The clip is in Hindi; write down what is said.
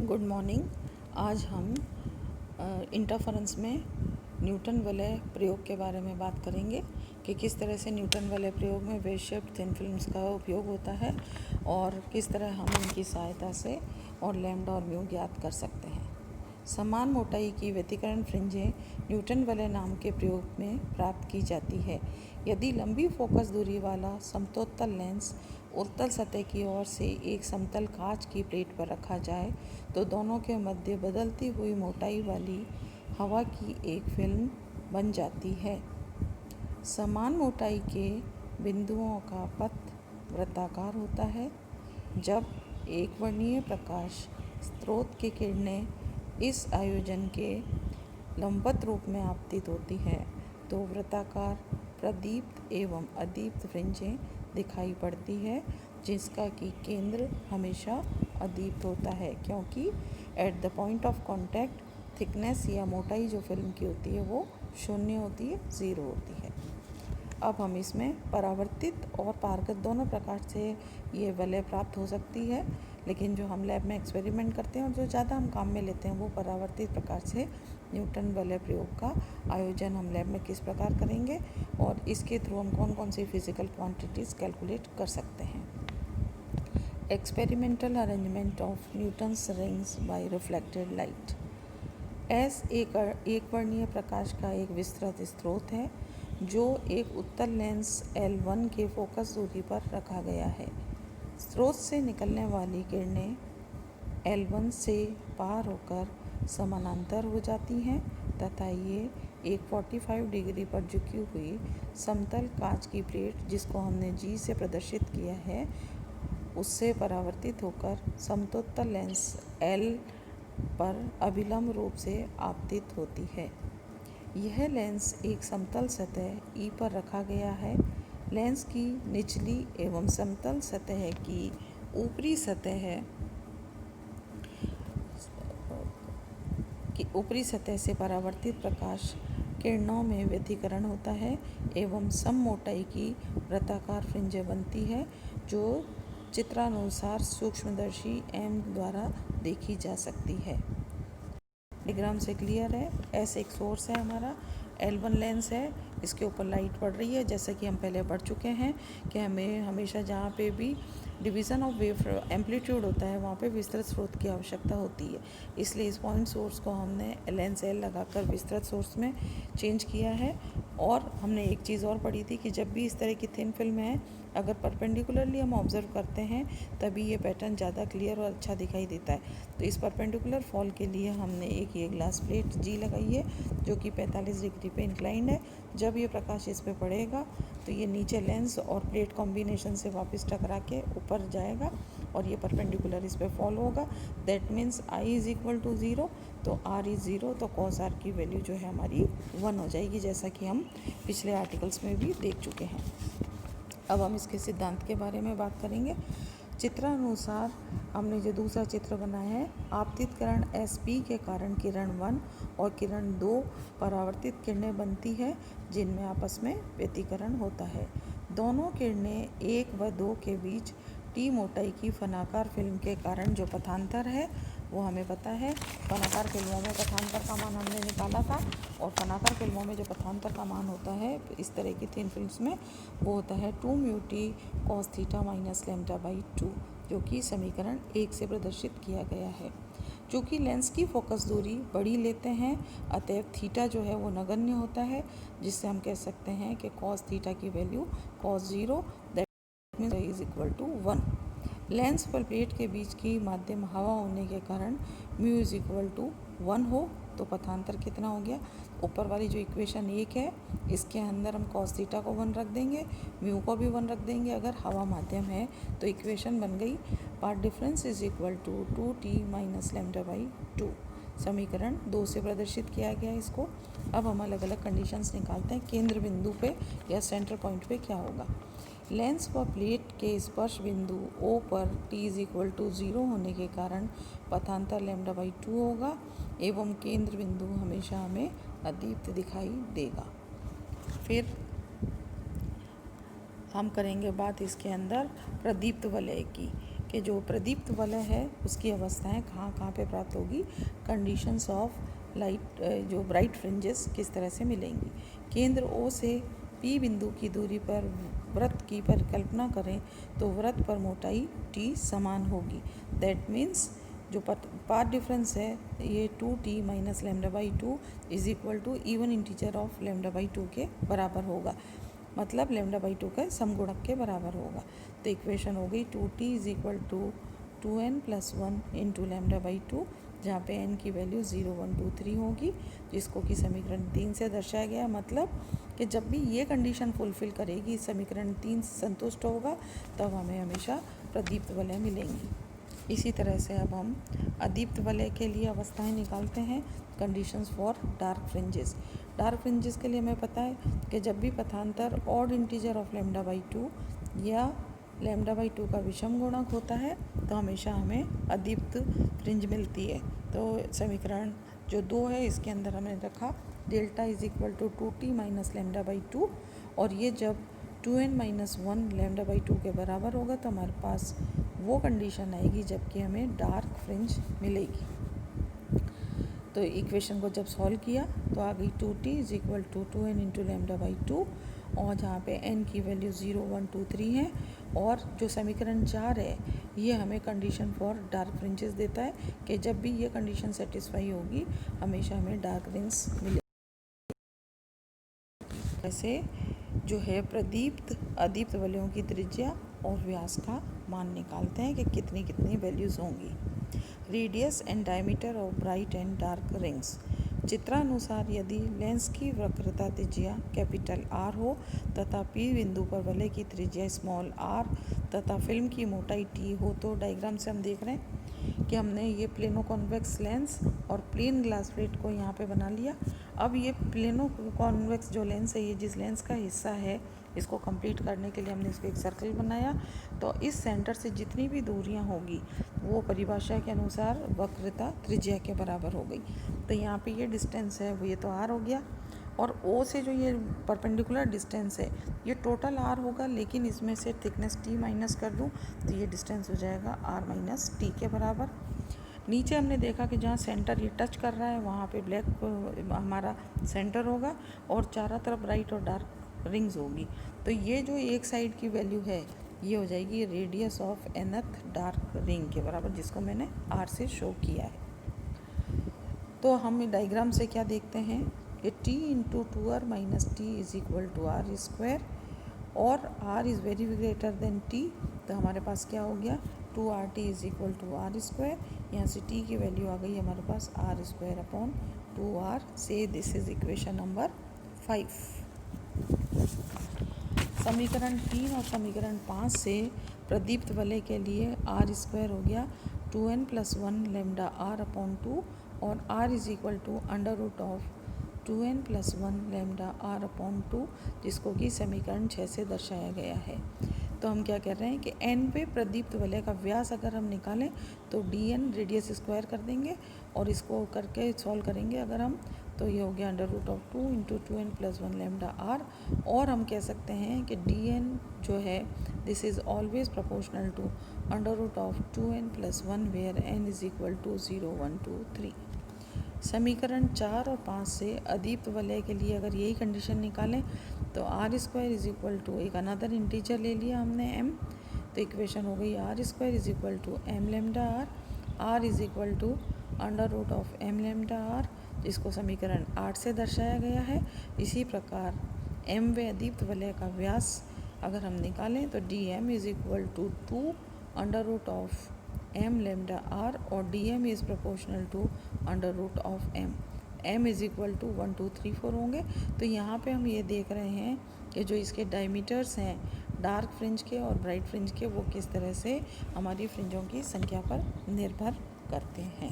Good morning. आज हम इंटरफेरेंस में न्यूटन वलय प्रयोग के बारे में बात करेंगे कि किस तरह से न्यूटन वलय प्रयोग में वेव शेप्ड थिन फिल्म्स का उपयोग होता है और किस तरह हम इनकी सहायता से और लैम्डा और म्यू ज्ञात कर सकते हैं। समान मोटाई की व्यतिकरण फ्रिंजें न्यूटन वलय नाम के प्रयोग में प्राप्त की जाती है। यदि लंबी फोकस दूरी वाला समतोत्तल लेंस उत्तल सतह की ओर से एक समतल कांच की प्लेट पर रखा जाए तो दोनों के मध्य बदलती हुई मोटाई वाली हवा की एक फिल्म बन जाती है। समान मोटाई के बिंदुओं का पथ वृत्ताकार होता है। जब एक वर्णीय प्रकाश स्रोत की किरणें इस आयोजन के लंबवत रूप में आपतित होती है तो वृत्ताकार प्रदीप्त एवं अदीप्त फ्रिंजें दिखाई पड़ती है, जिसका कि केंद्र हमेशा अदीप्त होता है, क्योंकि at the point of contact thickness या मोटाई जो फिल्म की होती है वो शून्य होती है, ज़ीरो होती है। अब हम इसमें परावर्तित और पारगत दोनों प्रकार से ये वलय प्राप्त हो सकती है, लेकिन जो हम लैब में एक्सपेरिमेंट करते हैं और जो ज़्यादा हम काम में लेते हैं वो परावर्तित प्रकार से न्यूटन वलय प्रयोग का आयोजन हम लैब में किस प्रकार करेंगे और इसके थ्रू हम कौन कौन सी फिजिकल क्वांटिटीज़ कैलकुलेट कर सकते हैं। Experimental arrangement of Newton's rings by reflected light. एक वर्णीय प्रकाश का एक विस्तृत स्रोत है जो एक उत्तल लेंस L1 के फोकस दूरी पर रखा गया है। स्रोत से निकलने वाली किरणें L1 से पार होकर समानांतर हो जाती हैं तथा ये एक 45 डिग्री पर झुकी हुई समतल कांच की प्लेट, जिसको हमने G से प्रदर्शित किया है, उससे परावर्तित होकर समतोत्तल लेंस L पर अभिलंब रूप से आपतित होती है। यह लेंस एक समतल सतह E पर रखा गया है। लेंस की निचली एवं समतल सतह की ऊपरी सतह से परावर्तित प्रकाश किरणों में व्यतिकरण होता है एवं सम मोटाई की वृत्ताकार फ्रिंजें बनती है, जो चित्रानुसार सूक्ष्मदर्शी M द्वारा देखी जा सकती है। डायग्राम से क्लियर है। ऐसे एक सोर्स है हमारा, L1 लेंस है, इसके ऊपर लाइट पड़ रही है। जैसा कि हम पहले पढ़ चुके हैं कि हमें हमेशा जहाँ पे भी डिवीज़न ऑफ वेव एम्पलीट्यूड होता है वहाँ पे विस्तृत स्रोत की आवश्यकता होती है, इसलिए इस पॉइंट सोर्स को हमने लेंस L लगाकर विस्तृत सोर्स में चेंज किया है। और हमने एक चीज़ और पढ़ी थी कि जब भी इस तरह की थिन फिल्म है, अगर परपेंडिकुलरली हम ऑब्जर्व करते हैं तभी ये पैटर्न ज़्यादा क्लियर और अच्छा दिखाई देता है। तो इस परपेंडिकुलर फॉल के लिए हमने एक ये ग्लास प्लेट G लगाई है जो कि 45 डिग्री पे इंक्लाइंड है। जब ये प्रकाश इस पे पड़ेगा तो ये नीचे लेंस और प्लेट कॉम्बिनेशन से वापस टकरा के ऊपर जाएगा और ये परपेंडिकुलर इस पे फॉल होगा। That means I is equal to 0, तो R इज़ 0, तो cos R की वैल्यू जो है हमारी 1 हो जाएगी, जैसा कि हम पिछले आर्टिकल्स में भी देख चुके हैं। अब हम इसके सिद्धांत के बारे में बात करेंगे। चित्रानुसार हमने जो दूसरा चित्र बनाया है, आपतित किरण SP के कारण किरण 1 और किरण 2 परावर्तित किरणें बनती है जिनमें आपस में व्यतिकरण होता है। दोनों किरणें 1 व 2 के बीच T मोटाई की फनाकार फिल्म के कारण जो पथांतर है वो हमें पता है। फनाकार फिल्मों में पथांतर का मान हमने निकाला था और फनाकार फिल्मों में जो पथांतर का मान होता है इस तरह की थिन फिल्म्स में वो होता है 2 mu T cos theta minus lambda by 2, जो कि समीकरण 1 से प्रदर्शित किया गया है। चूँकि लेंस की फोकस दूरी बड़ी लेते हैं, अतएव थीटा जो है वो नगण्य होता है, जिससे हम कह सकते हैं कि cos थीटा की वैल्यू cos 0 that means is equal to 1। Lens पर प्लेट के बीच की माध्यम हवा होने के कारण म्यू इज इक्वल टू 1 हो तो पथांतर कितना हो गया। ऊपर वाली जो इक्वेशन 1 है इसके अंदर हम cos थीटा को 1 रख देंगे, म्यू को भी 1 रख देंगे अगर हवा माध्यम है, तो इक्वेशन बन गई path difference is equal to 2t minus lambda by 2। समीकरण 2 से प्रदर्शित किया गया इसको। अब हम अलग अलग कंडीशंस निकालते हैं। केंद्र बिंदु पे या सेंटर पॉइंट पे क्या होगा। लेंस व प्लेट के स्पर्श बिंदु O पर t इज इक्वल टू 0 होने के कारण पथांतर लैम्डा बाई 2 होगा एवं केंद्र बिंदु हमेशा हमें अदीप्त दिखाई देगा। फिर हम करेंगे बात इसके अंदर प्रदीप्त वलय की कि जो प्रदीप्त वलय है उसकी अवस्थाएं कहाँ कहाँ पे प्राप्त होगी, कंडीशंस ऑफ लाइट, जो ब्राइट फ्रिंजेस किस तरह से मिलेंगी। केंद्र O से P बिंदु की दूरी पर वृत्त की परिकल्पना करें तो वृत्त पर मोटाई T समान होगी। दैट मीन्स जो पाथ डिफरेंस है ये 2t minus lambda by 2 is equal to even integer of lambda by 2 के बराबर होगा, मतलब लैम्डा बाई 2 का समगुणक के बराबर होगा। तो इक्वेशन हो गई 2t is equal to 2n plus 1 into lambda by 2, जहाँ पे n की वैल्यू 0, 1, 2, 3 होगी, जिसको कि समीकरण 3 से दर्शाया गया। मतलब कि जब भी ये कंडीशन फुलफिल करेगी, समीकरण 3 संतुष्ट होगा, तब हमें हमेशा प्रदीप्त वलय मिलेंगी। इसी तरह से अब हम अदीप्त वलय के लिए अवस्थाएं निकालते हैं, conditions for dark fringes. Dark fringes के लिए हमें पता है कि जब भी पथांतर odd integer of lambda by 2 या लैम्डा बाई 2 का विषम गुणक होता है तो हमेशा हमें अदीप्त फ्रिंज मिलती है। तो समीकरण जो 2 है इसके अंदर हमने रखा delta is equal to 2t minus lambda by 2, और ये जब 2n माइनस 1 लैम्डा बाई 2 के बराबर होगा तो हमारे पास वो कंडीशन आएगी जबकि हमें डार्क फ्रिंज मिलेगी। तो इक्वेशन को जब सॉल्व किया तो आ गई 2t is equal to 2n into lambda by 2, और जहाँ पे n की वैल्यू 0, 1, 2, 3 है, और जो समीकरण 4 है ये हमें कंडीशन फॉर डार्क फ्रिंजेस देता है कि जब भी ये कंडीशन सेटिस्फाई होगी हमेशा हमें डार्क फ्रिंज मिले। ऐसे जो है प्रदीप्त अदीप्त वलयों की त्रिज्या और व्यास का मान निकालते हैं कि कितनी कितनी वैल्यूज़ होंगी। Radius and diameter of bright and dark rings. चित्रानुसार यदि लेंस की वक्रता त्रिज्या कैपिटल R हो तथा P बिंदु पर वलय की त्रिज्या स्मॉल r तथा फिल्म की मोटाई T हो, तो डायग्राम से हम देख रहे हैं कि हमने ये प्लेनो कॉन्वेक्स लेंस और प्लेन ग्लास प्लेट को यहाँ पे बना लिया। अब ये प्लेनो कॉन्वेक्स जो लेंस है, ये जिस लेंस का हिस्सा है, इसको कंप्लीट करने के लिए हमने इसको एक सर्कल बनाया। तो इस सेंटर से जितनी भी दूरियां होगी वो परिभाषा के अनुसार वक्रता त्रिज्या के बराबर हो गई। तो यहाँ पे ये डिस्टेंस है वो ये तो r हो गया, और O से जो ये परपेंडिकुलर डिस्टेंस है ये टोटल r होगा, लेकिन इसमें से थिकनेस t माइनस कर दूँ तो ये डिस्टेंस हो जाएगा r माइनस टी के बराबर। नीचे हमने देखा कि जहाँ सेंटर ये टच कर रहा है वहाँ पे ब्लैक हमारा सेंटर होगा और चारों तरफ ब्राइट और डार्क रिंग्स होगी। तो ये जो एक साइड की वैल्यू है ये हो जाएगी radius of nth dark ring के बराबर, जिसको मैंने r से शो किया है। तो हम डायग्राम से क्या देखते हैं कि t into 2r minus T is equal to r square, और r is very greater than t, तो हमारे पास क्या हो गया 2rt is equal to r square. यहाँ से t की वैल्यू आ गई हमारे पास r स्क्वायर अपॉन 2r, से दिस इज इक्वेशन नंबर 5। समीकरण 3 और समीकरण 5 से प्रदीप्त वलय के लिए r स्क्वायर हो गया 2n plus 1 lambda r upon 2, और r is equal to under root of 2n plus 1 lambda r upon 2, जिसको कि समीकरण 6 से दर्शाया गया है। तो हम क्या कर रहे हैं कि n पे प्रदीप्त वलय का व्यास अगर हम निकालें तो dn रेडियस स्क्वायर कर देंगे, और इसको करके सॉल्व करेंगे अगर हम, तो ये हो गया under root of 2 into 2n plus 1 lambda r। और हम कह सकते हैं कि dn जो है this is always proportional to under root of 2n plus 1 where n is equal to 0, 1, 2, 3। समीकरण 4 और 5 से अदीप्त वलय के लिए अगर यही कंडीशन निकालें तो r square is equal to एक अनदर इंटीजर ले लिया हमने m, तो इक्वेशन हो गई r square is equal to m lambda r is equal to under root of m lambda r, जिसको समीकरण 8 से दर्शाया गया है। इसी प्रकार m व अदीप्त वलय का व्यास अगर हम निकालें तो dm is equal to 2 under root of m lambda r, और dm is proportional to under root of m is equal to 1, 2, 3, 4 होंगे। तो यहाँ पे हम ये देख रहे हैं कि जो इसके डायमीटर्स हैं डार्क फ्रिंज के और ब्राइट फ्रिंज के, वो किस तरह से हमारी फ्रिंजों की संख्या पर निर्भर करते हैं।